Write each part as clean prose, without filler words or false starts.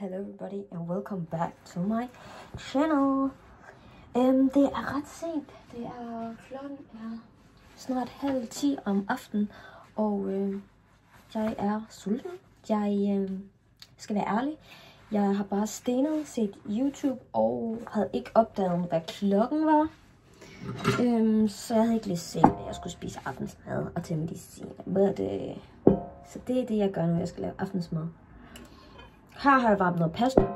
Hello everybody and welcome back to my channel. Det er ret sent. Det er klokken snart 9:30 om aftenen, og jeg er sulten. Jeg skal være ærlig. Jeg har bare stenet set YouTube og havde ikke opdaget, hvad klokken var. Så jeg havde ikke lige set, at jeg skulle spise aftensmad og til medicin. Så det er det, jeg gør nu. Jeg skal lave aftensmad. Her har jeg varmet noget pasta.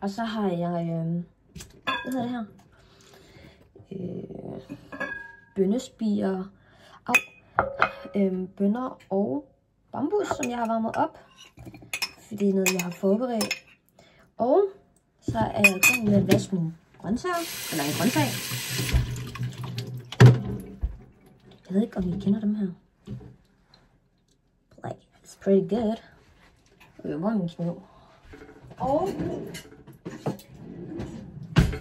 Og så har jeg, hvad hedder det her? Bønnespirer, bønner og bambus, som jeg har varmet op. For det er noget, jeg har forberedt. Og så er jeg i gang med at vaske mine grøntsager. Eller en grøntsag. Jeg ved ikke, om I kender dem her. Like, it's pretty good. Hvor er min kniv? Og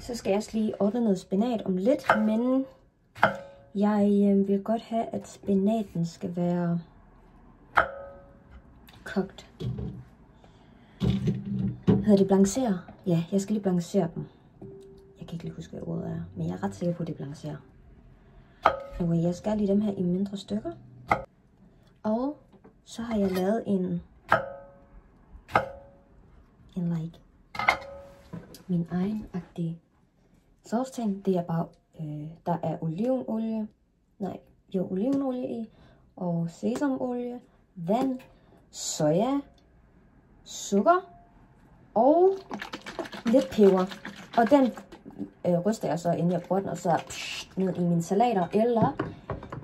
så skal jeg også lige ordne noget spinat om lidt, men jeg vil godt have, at spinaten skal være kogt. Hedder det blancere? Ja, jeg skal lige blancere dem. Jeg kan ikke lige huske, hvad ordet er, men jeg er ret sikker på, at det blancere. Okay, jeg skal lige dem her i mindre stykker. Og så har jeg lavet en like min egen-agtig sauceting. Det er bare, der er olivenolie, olivenolie i, og sesamolie, vand, soja, sukker og lidt peber. Og den ryster jeg så, inden jeg bruger den, og så ned i mine salater, eller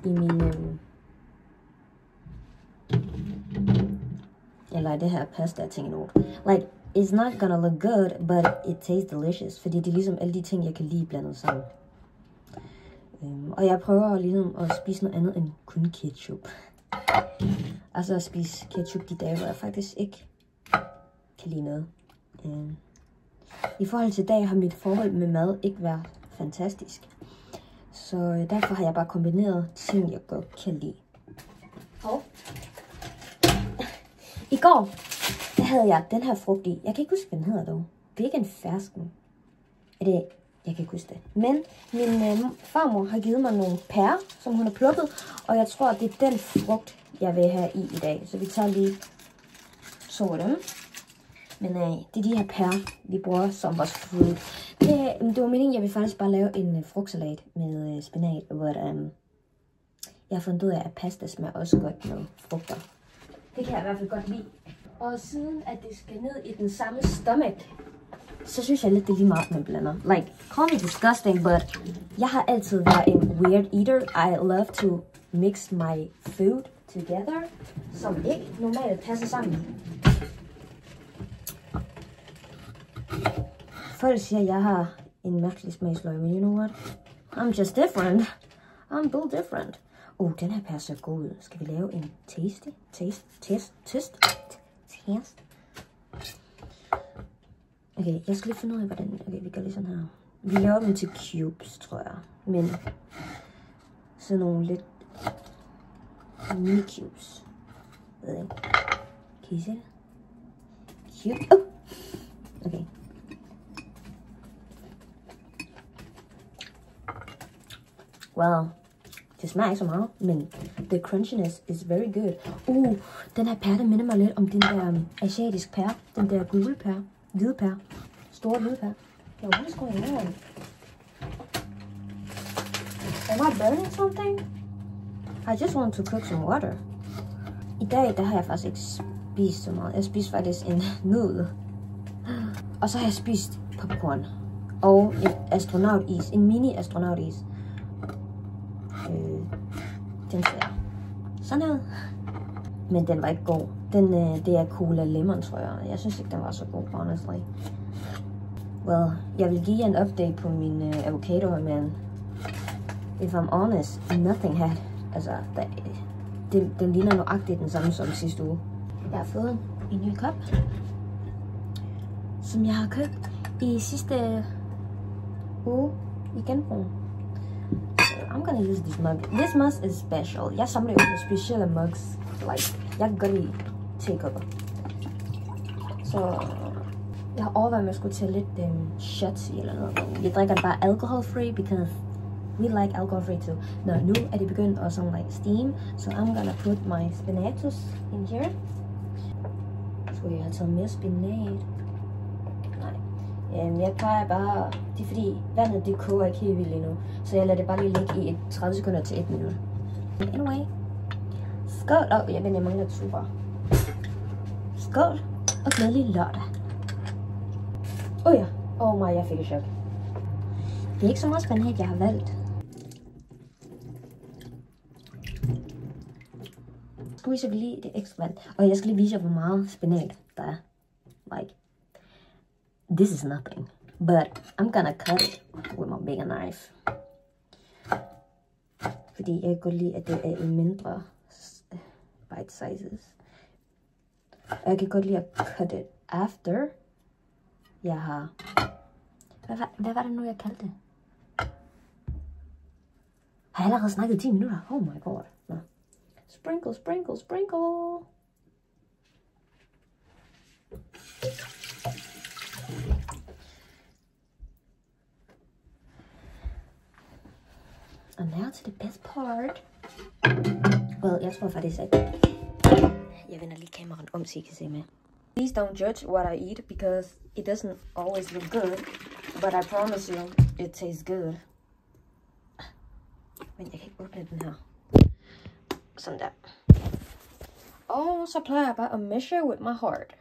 i mine eller det her pasta, jeg tænker noget. Like, it's not gonna look good, but it tastes delicious. Fordi det er ligesom alle de ting, jeg kan lide blandet sammen. Og jeg prøver ligesom at spise noget andet end kun ketchup. Altså at spise ketchup de dage, hvor jeg faktisk ikke kan lide noget. I forhold til i dag har mit forhold med mad ikke været fantastisk. Så derfor har jeg bare kombineret ting, jeg godt kan lide. Og i går, der havde jeg den her frugt i. Jeg kan ikke huske, hvad den hedder dog. Det er ikke en fersken. Er det? Jeg kan ikke huske det. Men min farmor har givet mig nogle pærer, som hun har plukket. Og jeg tror, det er den frugt, jeg vil have i dag. Så vi tager lige to af dem. Men det er de her pærer, vi bruger som vores fruit. Det var meningen, jeg vil faktisk bare lave en frugtsalat med spinat. Hvor jeg har fundet ud af, at pasta smager også godt med frugter. Det kan jeg i hvert fald godt lide. Og siden at det skal ned i den samme stomach, så synes jeg lidt, det er lige meget, man blander. Like, call me disgusting, but jeg har altid været en weird eater. I love to mix my food together, som ikke normalt passer sammen. Folk siger, at jeg har en mærkelig smagsløg, men you know what? I'm just different. I'm built different. Den her passer god ud. Skal vi lave en test? Okay, jeg skal lige finde ud af, hvordan. Okay, vi gør lige sådan her. Vi laver dem til cubes, tror jeg. Men sådan nogle lidt mini cubes. Ved jeg ikke. Kan I se det? Cube. Okay. Wow. Det smager ikke så meget, men the crunchiness is very good. Den her pære, der minder mig lidt om den der asiatisk pære. Den der gule pære. Hvide pære. Store hvide pære. Yo, what is going on? Am I burning something? I just want to cook some water. I dag, der har jeg faktisk ikke spist så meget. Jeg spiste faktisk en nudel. Og så har jeg spist popcorn. Og en astronautis. En mini astronautis. Den ser sådan ud. Men den var ikke god. Det er Cola Lemon, tror jeg. Jeg synes ikke, den var så god, honestly. Well, jeg vil give jer en update på min avocado, men if I'm honest, nothing had. Altså, den ligner nøjagtigt den samme som sidste uge. Jeg har fået en ny kop, som jeg har købt i sidste uge i genbrug. I'm gonna use this mug. This mug is special. Jeg samler jo specielle mugs. Like, jeg kan godt lide takeover. Så jeg har overvejet, at jeg skulle tage lidt shots i eller noget. Jeg drikker det bare alcohol-free, because we like alcohol-free too. Nå, nu er det begyndt at sådan like steam, so I'm gonna put my spinatus in here. Skulle jeg have taget mere spinat? Nej. Jeg plejer bare, det er fordi vandet det koger ikke helt vildt endnu, så jeg lader det bare lige ligge i 30 sekunder til 1 minut. Anyway. Skål! Jeg mangler et sugerør. Skål og glædelig lørdag. Ja. My, jeg fik et chok. Det er ikke så meget spændende, jeg har valgt. Squeezer vi lige det ekstra vand. Og jeg skal lige vise jer, hvor meget spinat der er. Like, this is nothing. But I'm gonna cut it with my bigger knife. Fordi jeg kan godt lide, at det er i mindre bite sizes. Og jeg kan godt lide at cut it after jeg har... Hvad var det nu, jeg kaldte det? Har jeg allerede snakket 10 minutter? Oh my god. Nå. Sprinkle, sprinkle, sprinkle. Og now to the best part. Well, jeg tror faktisk, at jeg vender lige kameraet om, så I kan se med. Please don't judge what I eat, because it doesn't always look good. But I promise you, it tastes good. Men jeg kan ikke åbne den her. Sådan der. Og så plejer jeg bare at measure with my heart.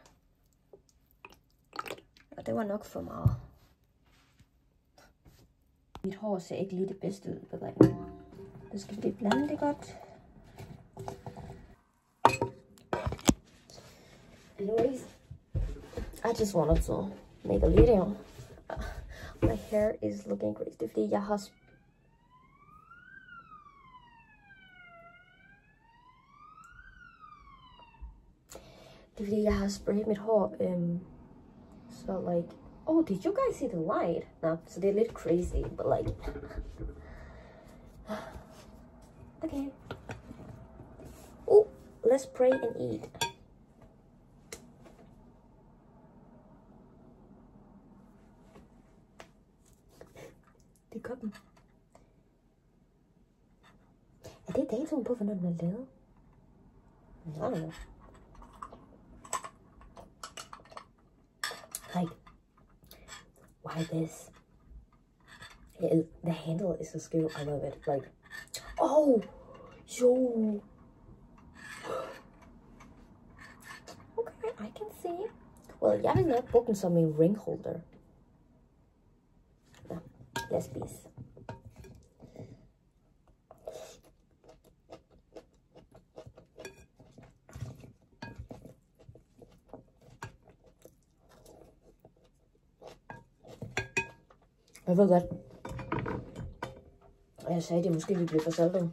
Og det var nok for meget. Mit hår ser ikke lige det bedste ud på drengen. Det skal lige blande det godt. Anyways, I just wanted to make a video. My hair is looking crazy. Det er fordi jeg har sprayet mit hår. So like, oh, did you guys see the light? No, so they're a little crazy, but like, okay. Oh, let's pray and eat. Det er koppen. Er det datoen på, hvornår den er lavet? Nej. Like, why this? The handle is so cool. I love it. Like, oh, yo. Okay, I can see. Well, jeg vil nok bruge den som en ring holder. No, yes, please. Jeg ved godt. Og jeg sagde, at det måske ville blive for saltet.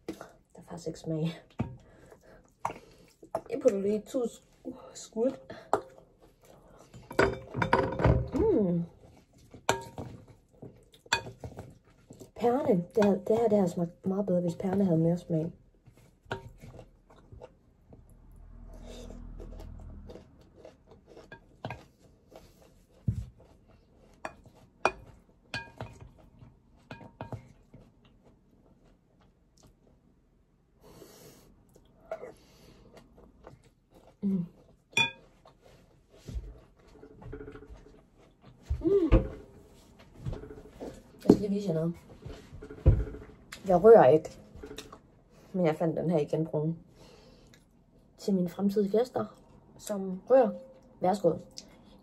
Der er faktisk ikke smag. Jeg putter lige 2 skud. Pærerne. Det her har smagt meget bedre, hvis pærerne havde mere smag. Jeg skal lige vise jer noget. Jeg rører ikke, men jeg fandt den her i genbrugen til mine fremtidige gæster, som rører. Værsgo.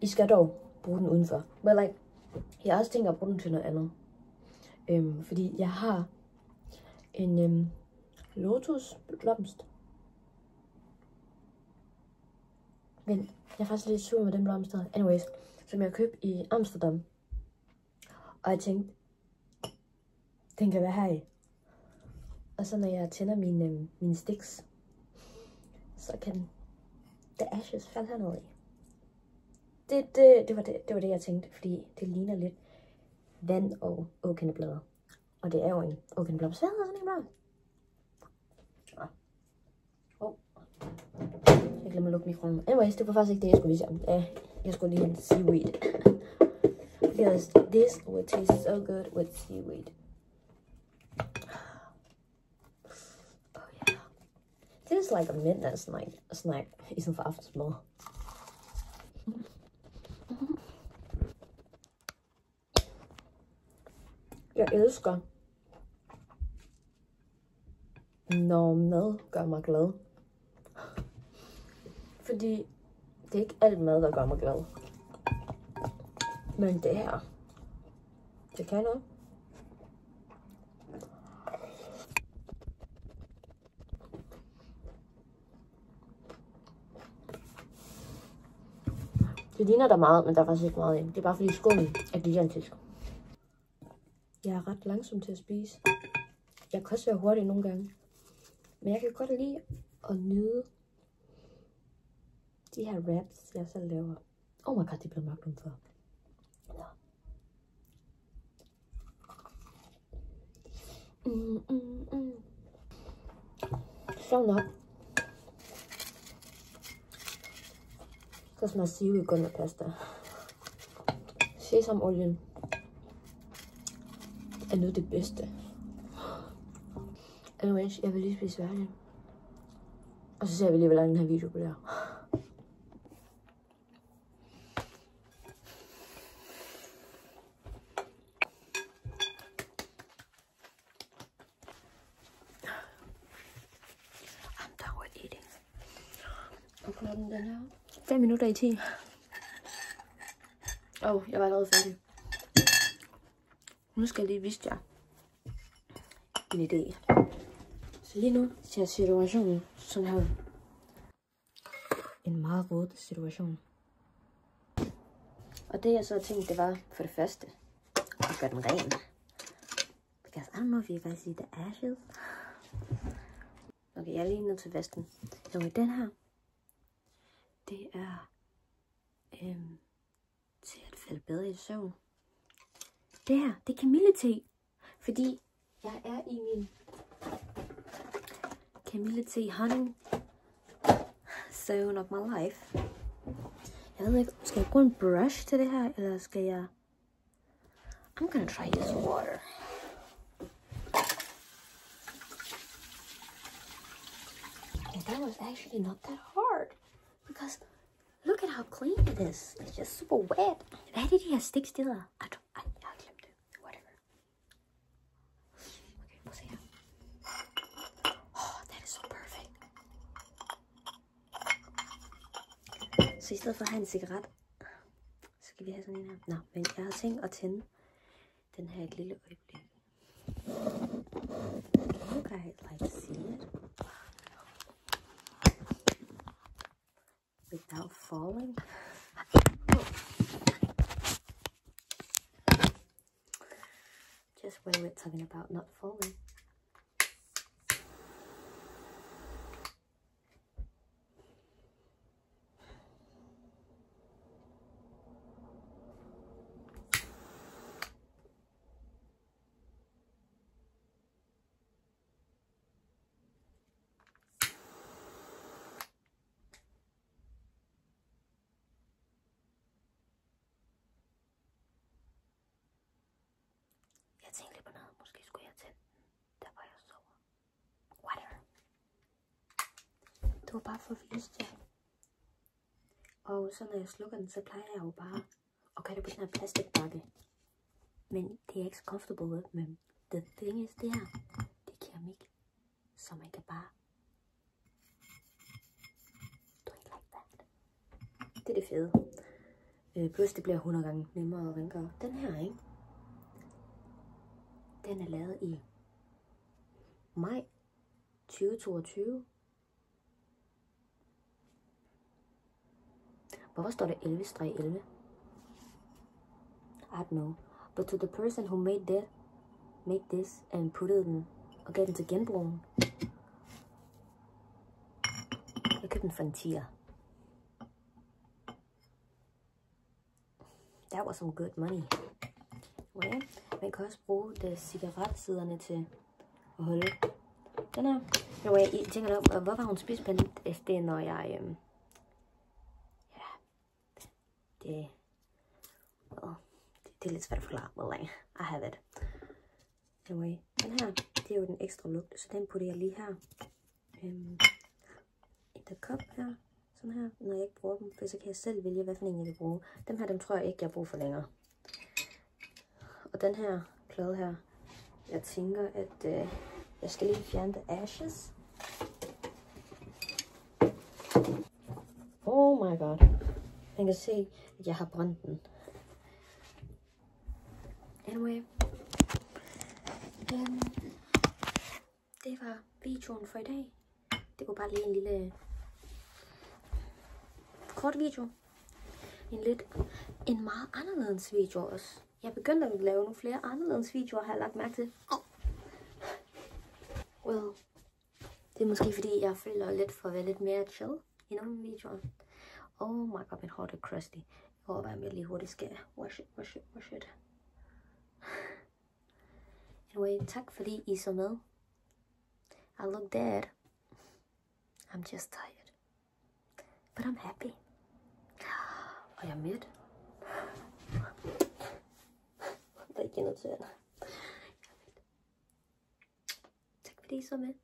I skal dog bruge den udenfor. But like, jeg har også tænkt at bruge den til noget andet. Fordi jeg har en lotusblomst. Men jeg er faktisk lidt sur med den blomst her. Anyways, som jeg købte i Amsterdam. Og jeg tænkte, den kan være her i. Og så når jeg tænder mine sticks, så kan the ashes falde hernede i. Det var det, jeg tænkte, fordi det ligner lidt vand og åkendeblade. Og det er jo en åkendeblomst. Hvad hedder sådan en blomst? Jeg glemmer at lukke mikrofonen. Anyways, det var faktisk ikke det, jeg skulle vise jer. Jeg skulle lige have seaweed. Because this would taste so good with seaweed. Oh yeah. This is like a midnight snack i stedet for aftensmad. Jeg elsker, når mad gør mig glad. Fordi det er ikke alt mad, der gør mig glad. Men det her, det kan noget. Det ligner der meget, men der er faktisk ikke meget i. Det er bare fordi skummen er gigantisk. Jeg er ret langsom til at spise. Jeg kan også være hurtig nogle gange. Men jeg kan godt lide at nyde de her wraps, jeg selv laver. Oh my god, det blev mørkt udenfor. Sjovt nok. Så smager seaweed godt med pasta. Sesamolien er noget det bedste. Anyways, jeg vil lige spise færdig. Og så ser vi lige, hvor lang den her video bliver. I'm done with eating. Og klokken den her 5 minutter i 10. Jeg var allerede færdig. Nu skal jeg lige vise jer en idé. Så lige nu ser situationen sådan her. En meget rød situation. Og det jeg så tænkte, det var for det første at gøre den ren. Because I don't know if you guys see the ashes. Okay, jeg er lige nødt til vesten. Så den her, det er til at falde bedre i søvn. Det her, det er kamillete. Fordi jeg er i min kamillete honey zone of my life. Jeg ved ikke, skal jeg bruge en brush til det her, eller skal jeg... I'm gonna try this water. And that was actually not that hard. Because look at how clean it is. It's just super wet. Hvad er det, de her sticks, det hedder? Jeg har glemt det. Whatever. Okay, prøv at se her. Oh, that is so perfect. Så i stedet for at have en cigaret, så skal vi have sådan en her. Nå, men jeg har tænkt at tænde den her et lille øjeblik. Okay, like see it. Without falling. Just when we're talking about not falling. Jeg tænkte lidt på noget. Måske skulle jeg tænde der, hvor jeg sover. Whatever. Det var bare for at vise jer. Og så når jeg slukker den, så plejer jeg jo bare at gøre det på den her plastikbakke. Men det er ikke så comfortable with. Men the thing is, det her, det er keramik. Så man kan bare do it like that. Det er det fede. Plus det bliver 100 gange nemmere at rengøre. Den her, ikke? Den er lavet i maj 2022. Hvorfor står der 11-11? I don't know. But to the person who made this and put it in og gav den til genbrugen. Jeg købte den for en 10'er. That was some good money. Okay. Man kan også bruge cigaretsiderne til at holde den her. Jeg tænker nok, hvorfor har hun spisepind? Det er når jeg well, det er lidt svært at forklare, hvor længe I have it. Anyway, den her, det er jo den ekstra lugt, så den putter jeg lige her. I the cup her, sådan her, når jeg ikke bruger dem, for så kan jeg selv vælge, hvad for en jeg vil bruge. Dem her, dem tror jeg ikke, jeg bruger for længere. Og den her plade her, jeg tænker, at jeg skal lige fjerne the ashes. Oh my god. Man kan se, at jeg har brændt den. Anyway. Det var videoen for i dag. Det var bare lige en lille kort video. En meget anderledes video også. Jeg begyndte at lave nogle flere anderledes videoer, har jeg lagt mærke til. Well, det er måske fordi, jeg føler lidt for at være lidt mere chill i nogle videoer. Oh my god, mit hår er crusty. Jeg håber, at jeg lige hurtigt skal wash it. Anyway, tak fordi I så med. I look dead. I'm just tired. But I'm happy. Og jeg er mæt. Der er ikke noget til. Tak fordi I så med.